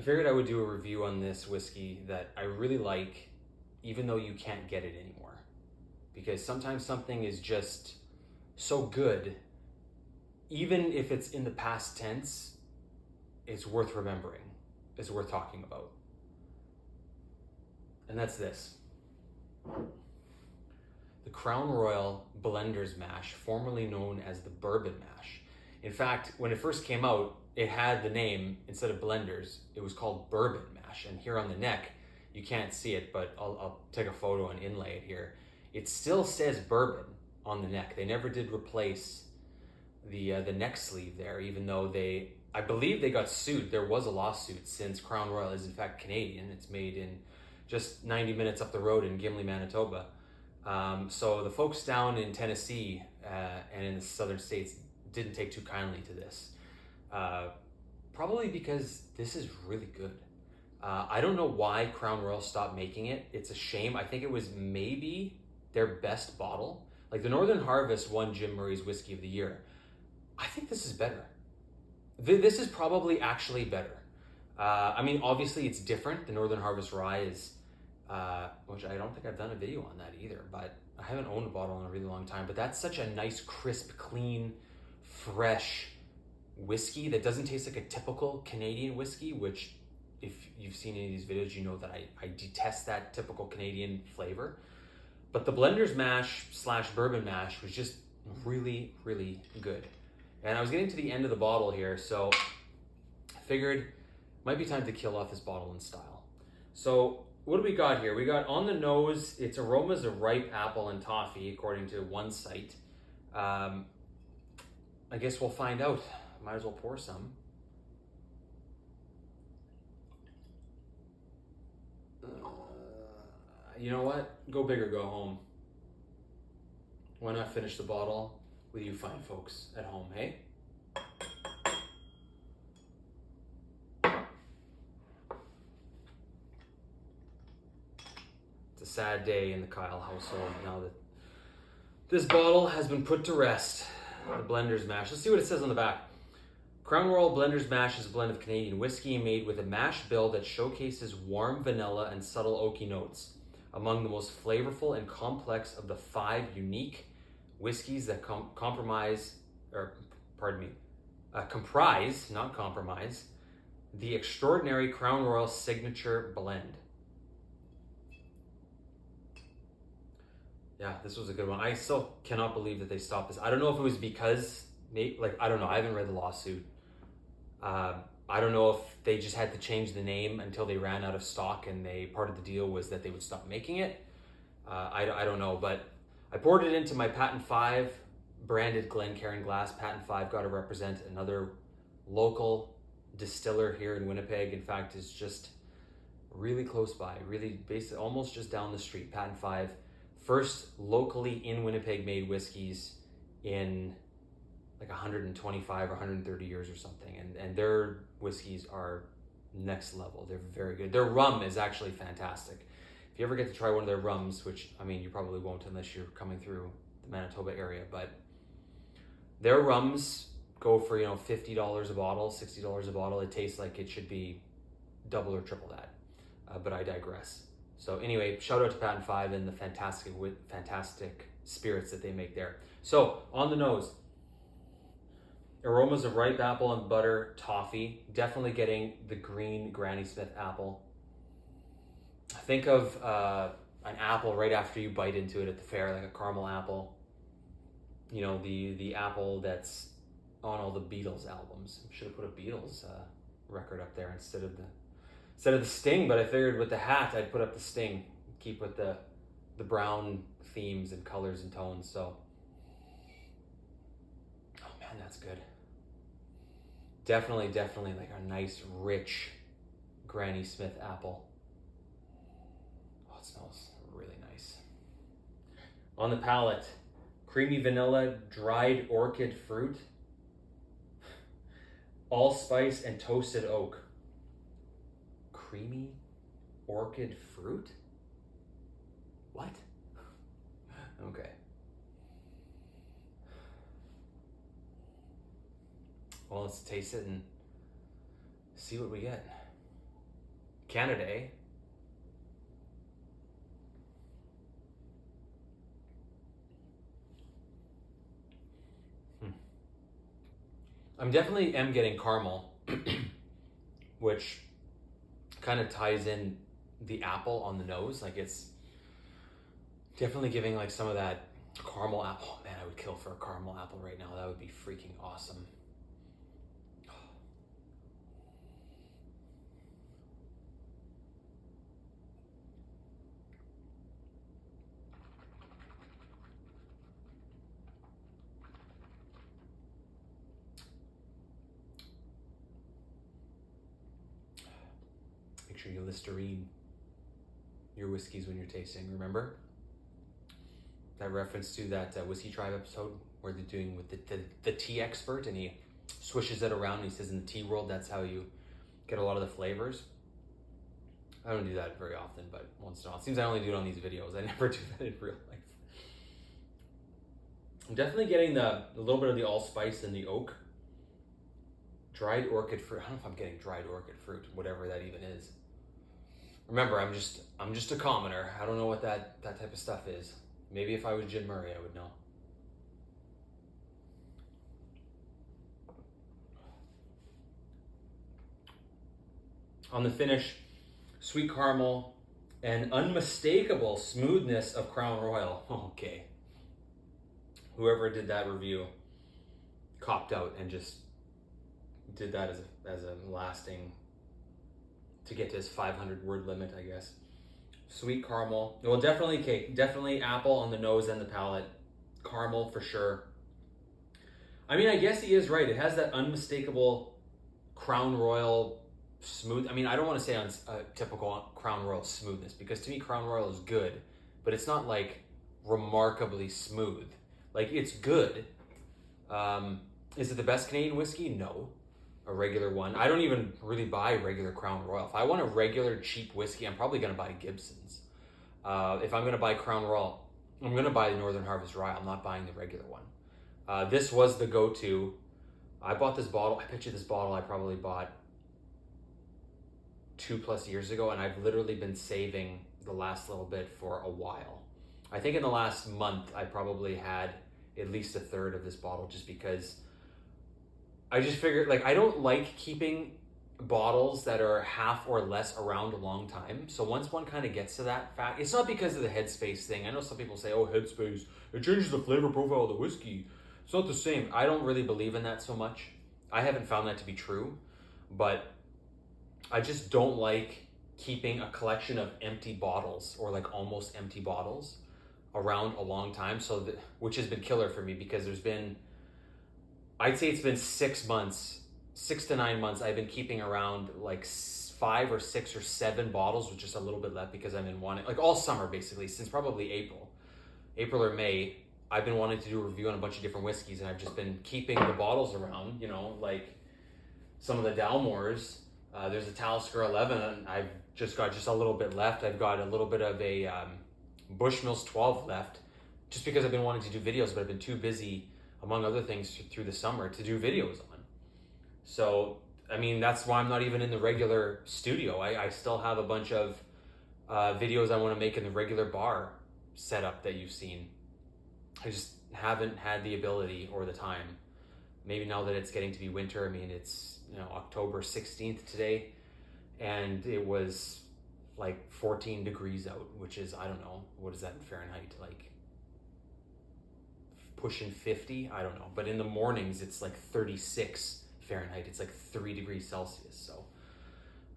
figured I would do a review on this whiskey that I really like, even though you can't get it anymore. Because sometimes something is just so good, even if it's in the past tense, it's worth remembering, it's worth talking about. And that's this. The Crown Royal Blender's Mash, formerly known as the Bourbon Mash. In fact, when it first came out, it had the name, instead of Blenders, it was called Bourbon Mash. And here on the neck, you can't see it, but I'll take a photo and inlay it here. It still says Bourbon on the neck. They never did replace the neck sleeve there, even though I believe they got sued. There was a lawsuit, since Crown Royal is in fact Canadian. It's made in just 90 minutes up the road in Gimli, Manitoba. So the folks down in Tennessee and in the southern states didn't take too kindly to this. Probably because this is really good. I don't know why Crown Royal stopped making it. It's a shame. I think it was maybe their best bottle. Like the Northern Harvest won Jim Murray's Whiskey of the Year. I think this is better. This is probably actually better. I mean, obviously it's different. The Northern Harvest Rye is, which I don't think I've done a video on that either, but I haven't owned a bottle in a really long time. But that's such a nice, crisp, clean, fresh whiskey that doesn't taste like a typical Canadian whiskey, which if you've seen any of these videos, you know that I detest that typical Canadian flavor. But the Blender's Mash / Bourbon Mash was just really, really good. And I was getting to the end of the bottle here, so I figured it might be time to kill off this bottle in style. So what do we got here? We got on the nose, it's aromas of ripe apple and toffee, according to one site. I guess we'll find out. Might as well pour some. You know what? Go big or go home. Why not finish the bottle with you fine folks at home, hey? It's a sad day in the Kyle household now that this bottle has been put to rest. The Blender's Mash. Let's see what it says on the back. Crown Royal Blender's Mash is a blend of Canadian whiskey made with a mash bill that showcases warm vanilla and subtle oaky notes. Among the most flavorful and complex of the 5 unique whiskeys that comprise, not compromise, the extraordinary Crown Royal Signature Blend. Yeah, this was a good one. I still cannot believe that they stopped this. I don't know if it was because, I don't know. I haven't read the lawsuit. I don't know if they just had to change the name until they ran out of stock, and part of the deal was that they would stop making it. I don't know, but I poured it into my Patent 5 branded Glencairn glass. Patent 5 got to represent another local distiller here in Winnipeg. In fact, is just really close by, really basically almost just down the street. Patent 5, first locally in Winnipeg made whiskeys in like 125 or 130 years or something, and their whiskeys are next level. They're very good. Their rum is actually fantastic. If you ever get to try one of their rums, which I mean you probably won't unless you're coming through the Manitoba area, but their rums go for $50 a bottle, $60 a bottle. It tastes like it should be double or triple that, but I digress. So anyway, shout out to Patent 5 and the fantastic spirits that they make there. So on the nose, aromas of ripe apple and butter, toffee. Definitely getting the green Granny Smith apple. Think of an apple right after you bite into it at the fair, like a caramel apple. You know, the apple that's on all the Beatles albums. Should have put a Beatles record up there instead of the Sting, but I figured with the hat I'd put up the Sting. Keep with the brown themes and colors and tones. So, oh man, that's good. Definitely like a nice, rich Granny Smith apple. Oh, it smells really nice. On the palate, creamy vanilla, dried orchid fruit, allspice, and toasted oak. Creamy orchid fruit? What? Okay. Well, let's taste it and see what we get. Canada, eh? I'm definitely am getting caramel, which kind of ties in the apple on the nose. Like it's definitely giving like some of that caramel apple. Oh man, I would kill for a caramel apple right now. That would be freaking awesome. Make sure you Listerine your whiskeys when you're tasting. Remember that reference to that Whiskey Tribe episode where they're doing with the tea expert, and he swishes it around and he says in the tea world that's how you get a lot of the flavors. I don't do that very often, but once in a while. It seems I only do it on these videos. I never do that in real life. I'm definitely getting a little bit of the allspice and the oak. Dried orchid fruit. I don't know if I'm getting dried orchid fruit, whatever that even is. Remember, I'm just a commoner. I don't know what that type of stuff is. Maybe if I was Jim Murray, I would know. On the finish, sweet caramel and unmistakable smoothness of Crown Royal. Okay. Whoever did that review copped out and just did that as a lasting, to get to his 500 word limit, I guess. Sweet caramel. Well, definitely cake. Definitely apple on the nose and the palate. Caramel for sure. I mean, I guess he is right. It has that unmistakable Crown Royal smooth. I mean, I don't want to say on typical Crown Royal smoothness, because to me Crown Royal is good, but it's not like remarkably smooth. Like, it's good. Is it the best Canadian whiskey? No. A regular one. I don't even really buy regular Crown Royal. If I want a regular cheap whiskey, I'm probably going to buy Gibson's. If I'm going to buy Crown Royal, I'm going to buy the Northern Harvest Rye. I'm not buying the regular one. This was the go-to. I bought this bottle. I bet you this bottle I probably bought 2+ years ago, and I've literally been saving the last little bit for a while. I think in the last month, I probably had at least a third of this bottle, just because I just figured, like, I don't like keeping bottles that are half or less around a long time. So once one kind of gets to that fact, it's not because of the headspace thing. I know some people say, oh, headspace, it changes the flavor profile of the whiskey. It's not the same. I don't really believe in that so much. I haven't found that to be true, but I just don't like keeping a collection of empty bottles, or like almost empty bottles, around a long time. So which has been killer for me, because there's been, I'd say it's been 6 months, 6 to 9 months. I've been keeping around like 5 or 6 or 7 bottles with just a little bit left, because I've been wanting, like all summer basically, since probably April or May, I've been wanting to do a review on a bunch of different whiskeys, and I've just been keeping the bottles around, you know, like some of the Dalmores. There's a Talisker 11, and I've just got a little bit left. I've got a little bit of a Bushmills 12 left, just because I've been wanting to do videos, but I've been too busy, among other things, through the summer to do videos on. So, I mean, that's why I'm not even in the regular studio. I still have a bunch of videos I want to make in the regular bar setup that you've seen. I just haven't had the ability or the time. Maybe now that it's getting to be winter, I mean, it's, you know, October 16th today, and it was like 14 degrees out, which is, I don't know, what is that in Fahrenheit? Like pushing 50? I don't know. But in the mornings, it's like 36 Fahrenheit. It's like 3 degrees Celsius. So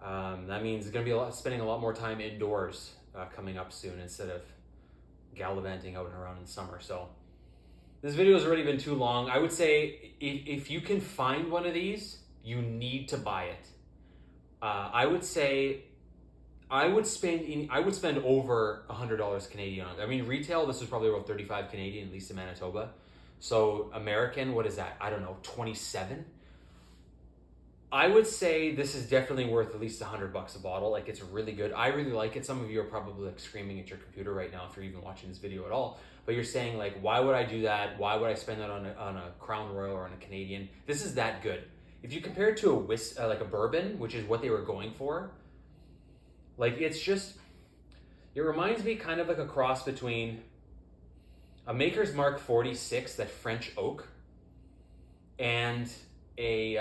that means it's going to be spending a lot more time indoors coming up soon, instead of gallivanting out and around in summer. So this video has already been too long. I would say if you can find one of these, you need to buy it. I would say I would spend over $100 Canadian on it. I mean, retail, this is probably about 35 Canadian, at least in Manitoba. So American, what is that? I don't know, 27? I would say this is definitely worth at least $100 a bottle. Like, it's really good. I really like it. Some of you are probably like screaming at your computer right now if you're even watching this video at all. But you're saying, like, why would I do that? Why would I spend that on a Crown Royal or on a Canadian? This is that good. If you compare it to like a bourbon, which is what they were going for, Like it's just, it reminds me kind of like a cross between a Maker's Mark 46, that French oak, and a,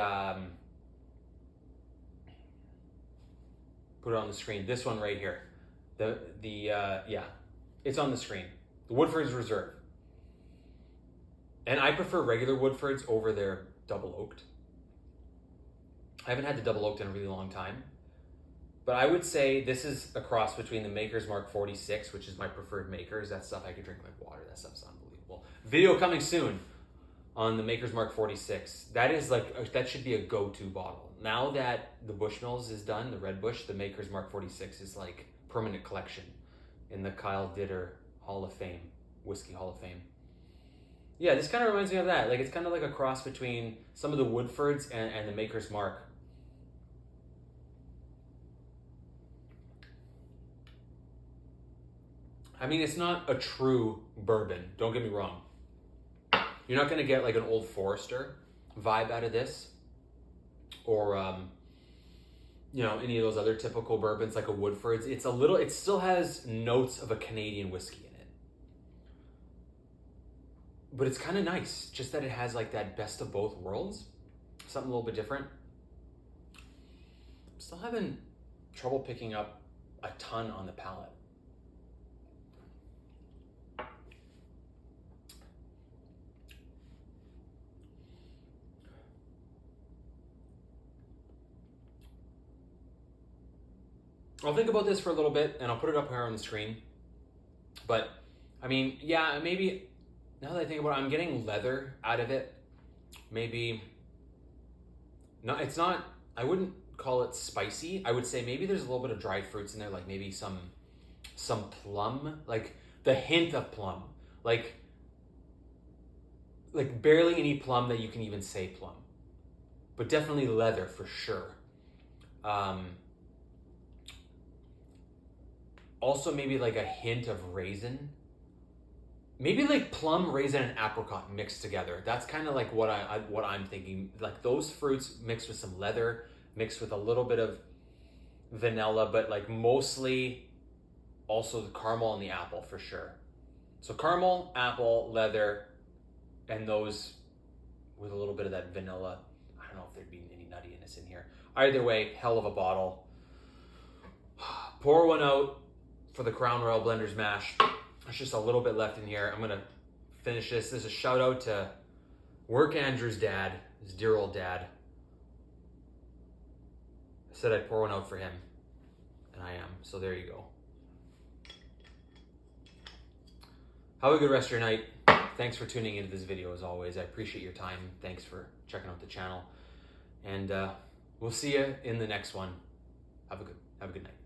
put it on the screen, this one right here. Yeah, it's on the screen. The Woodford's Reserve. And I prefer regular Woodfords over their double oaked. I haven't had the double oaked in a really long time. But I would say this is a cross between the Maker's Mark 46, which is my preferred Maker's. That stuff I could drink like water. That stuff's unbelievable. Video coming soon on the Maker's Mark 46. That is like, that should be a go-to bottle. Now that the Bushmills is done, the Red Bush, the Maker's Mark 46 is like permanent collection in the Kyle Ditter Hall of Fame, Whiskey Hall of Fame. Yeah, this kind of reminds me of that. Like it's kind of like a cross between some of the Woodfords and the Maker's Mark. I mean, it's not a true bourbon, don't get me wrong. You're not gonna get like an Old Forester vibe out of this, or you know, any of those other typical bourbons like a Woodford's. It's a little, it still has notes of a Canadian whiskey in it. But it's kind of nice, just that it has like that best of both worlds, something a little bit different. I'm still having trouble picking up a ton on the palate. I'll think about this for a little bit and I'll put it up here on the screen. But I mean, yeah, maybe now that I think about it, I'm getting leather out of it. Maybe, no, it's not, I wouldn't call it spicy. I would say maybe there's a little bit of dried fruits in there, like maybe some plum, like the hint of plum, like barely any plum that you can even say plum, but definitely leather for sure. Also maybe like a hint of raisin. Maybe like plum, raisin, and apricot mixed together. That's kind of like what I'm thinking. Like those fruits mixed with some leather, mixed with a little bit of vanilla, but like mostly also the caramel and the apple for sure. So caramel, apple, leather, and those with a little bit of that vanilla. I don't know if there'd be any nuttiness in here. Either way, hell of a bottle. Pour one out for the Crown Royal Blender's Mash. There's just a little bit left in here. I'm gonna finish this. This is a shout out to Work Andrew's dad, his dear old dad. I said I'd pour one out for him, and I am, so there you go. Have a good rest of your night. Thanks for tuning into this video as always. I appreciate your time. Thanks for checking out the channel. And we'll see you in the next one. Have a good night.